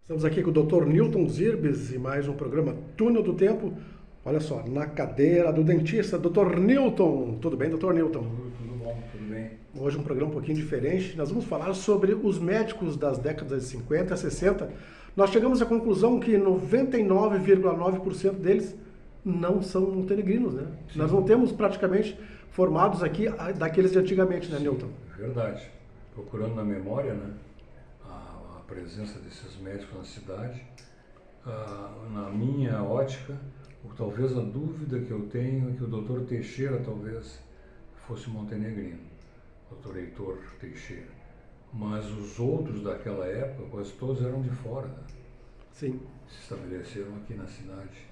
Estamos aqui com o Dr. Newton Zirbes e mais um programa Túnel do Tempo. Olha só, na cadeira do dentista, Dr. Newton. Tudo bem, Dr. Newton? Tudo bom, tudo bem. Hoje um programa um pouquinho diferente. Nós vamos falar sobre os médicos das décadas de 50 a 60. Nós chegamos à conclusão que 99,9% deles não são montenegrinos, né? Sim. Nós não temos praticamente formados aqui daqueles de antigamente, né, Newton? Verdade. Procurando na memória, né, a presença desses médicos na cidade, na minha ótica, talvez a dúvida que eu tenho é que o Dr. Teixeira talvez fosse montenegrino, Dr. Heitor Teixeira. Mas os outros daquela época, quase todos eram de fora, né? Sim. Se estabeleceram aqui na cidade.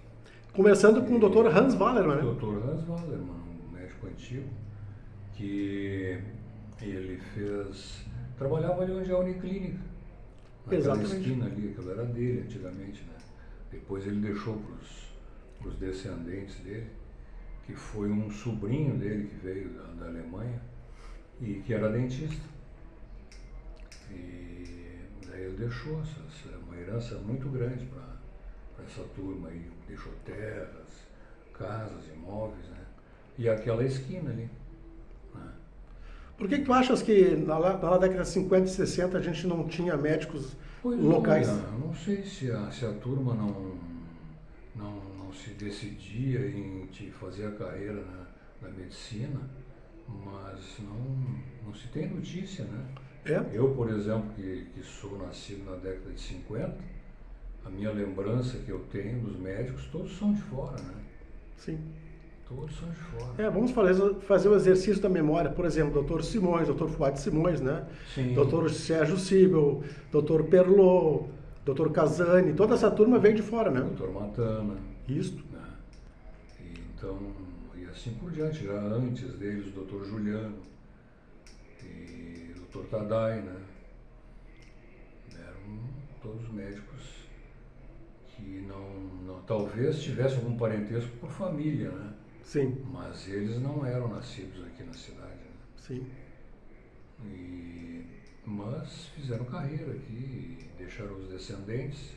Começando com o Dr. Hans Wallermann, né? O Dr. Hans Wallermann, um médico antigo, que ele trabalhava ali onde é a Uniclínica, naquela esquina ali, aquilo era dele antigamente, né? Depois ele deixou para os descendentes dele, que foi um sobrinho dele que veio da Alemanha e que era dentista. E daí ele deixou uma herança muito grande para essa turma aí, deixou terras, casas, imóveis, né? E aquela esquina ali, né? Por que tu achas que na década de 50 e 60 a gente não tinha médicos locais? Olha, eu não sei se a turma não se decidia em fazer a carreira na medicina, mas não se tem notícia, né? É? Eu, por exemplo, que sou nascido na década de 50, a minha lembrança que eu tenho dos médicos, todos são de fora, né? Sim. Todos são de fora. Vamos fazer o exercício da memória. Por exemplo, Dr. Simões, Dr. Fuad Simões, né? Sim. Dr. Sérgio Sibel, Dr. Perlot, Dr. Casani, toda essa turma veio de fora, né? Dr. Matana. Isso. Né? Então, e assim por diante, já antes deles, o Dr. Juliano e o Dr. Tadai, né? Eram todos médicos que talvez tivessem algum parentesco por família, né? Sim. Mas eles não eram nascidos aqui na cidade, né? Sim. Mas fizeram carreira aqui, deixaram os descendentes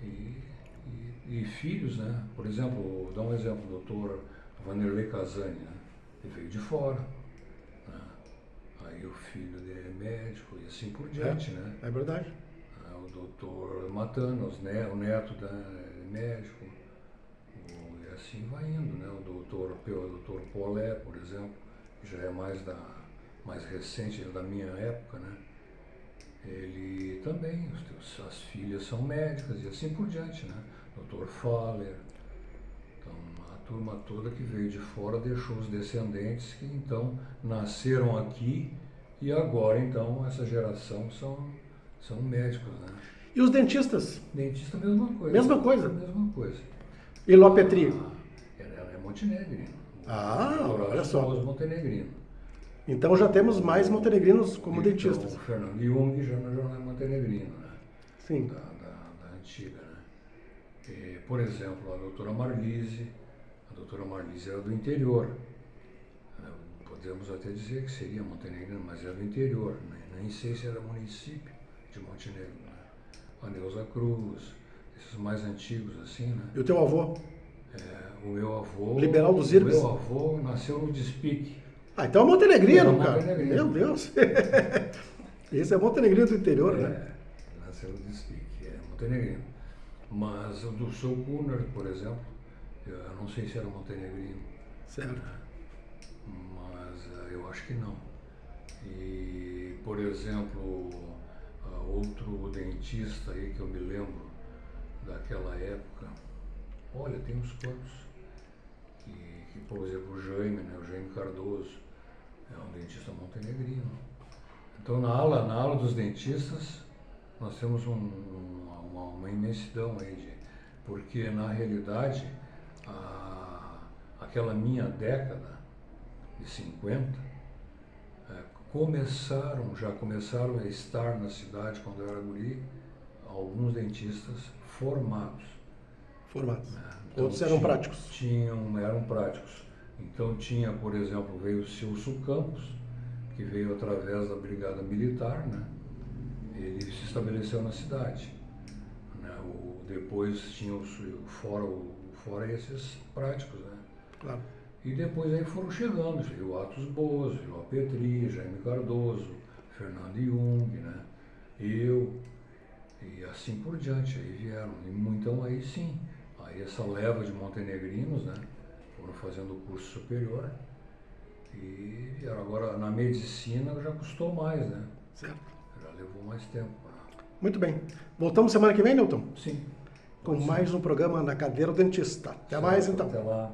e filhos, né? Por exemplo, vou dar um exemplo, o Dr. Vanderlei Casani, né? Ele veio de fora, né? Aí o filho dele é médico e assim por diante, né? É verdade. O Dr. Matana, o neto é médico, e assim vai indo, né? O Dr. Polé, por exemplo, que já é mais recente da minha época, né? Ele também, as filhas são médicas e assim por diante, né? Dr. Faller. Então, a turma toda que veio de fora deixou os descendentes que então nasceram aqui e agora então essa geração são médicos, né? E os dentistas? Dentista, mesma coisa. Mesma coisa? Mesma coisa. E Ló Petri? Ela é montenegrino. Olha só. Montenegrino. Então já temos mais montenegrinos como então, dentistas. O Fernando Jung já não é montenegrino, né? Sim. Da antiga, né? Por exemplo, a doutora Marlise era do interior. Podemos até dizer que seria montenegrino, mas era do interior, né? Nem sei se era município de Montenegro, né? A Neuza Cruz, esses mais antigos assim, né? E o teu avô? O meu avô... Liberal dos Zirbes? O meu avô nasceu no Despique. Então é montenegrino, É cara. montenegrino. Meu Deus. Esse é montenegrino do interior, né? Nasceu no Despique, é montenegrino. Mas o do seu Cunner, por exemplo, eu não sei se era montenegrino. Certo. Mas eu acho que não. E, por exemplo, outro dentista aí que eu me lembro daquela época, olha, tem uns quantos, que por exemplo, o Jaime, né, o Jaime Cardoso, é um dentista montenegrino. Então, na ala dos dentistas, nós temos uma imensidão aí, porque na realidade, aquela minha década de 50, já começaram a estar na cidade, quando eu era guri, alguns dentistas formados. Formados. Então, outros eram práticos. Eram práticos. Então tinha, por exemplo, veio o Celso Campos, que veio através da Brigada Militar, né? Ele se estabeleceu na cidade. né? Depois tinha fora esses práticos, né? Claro. E depois aí foram chegando, veio o Atos Boas, veio a Petri, Jaime Cardoso, Fernando Jung, né? Eu, e assim por diante, aí vieram. Então aí sim, aí essa leva de montenegrinos, né? Foram fazendo o curso superior e vieram. Agora na medicina já custou mais, né? Certo. Já levou mais tempo. Muito bem. Voltamos semana que vem, Newton? Sim. Com mais um programa na Cadeira do Dentista. Até mais, então. Até lá.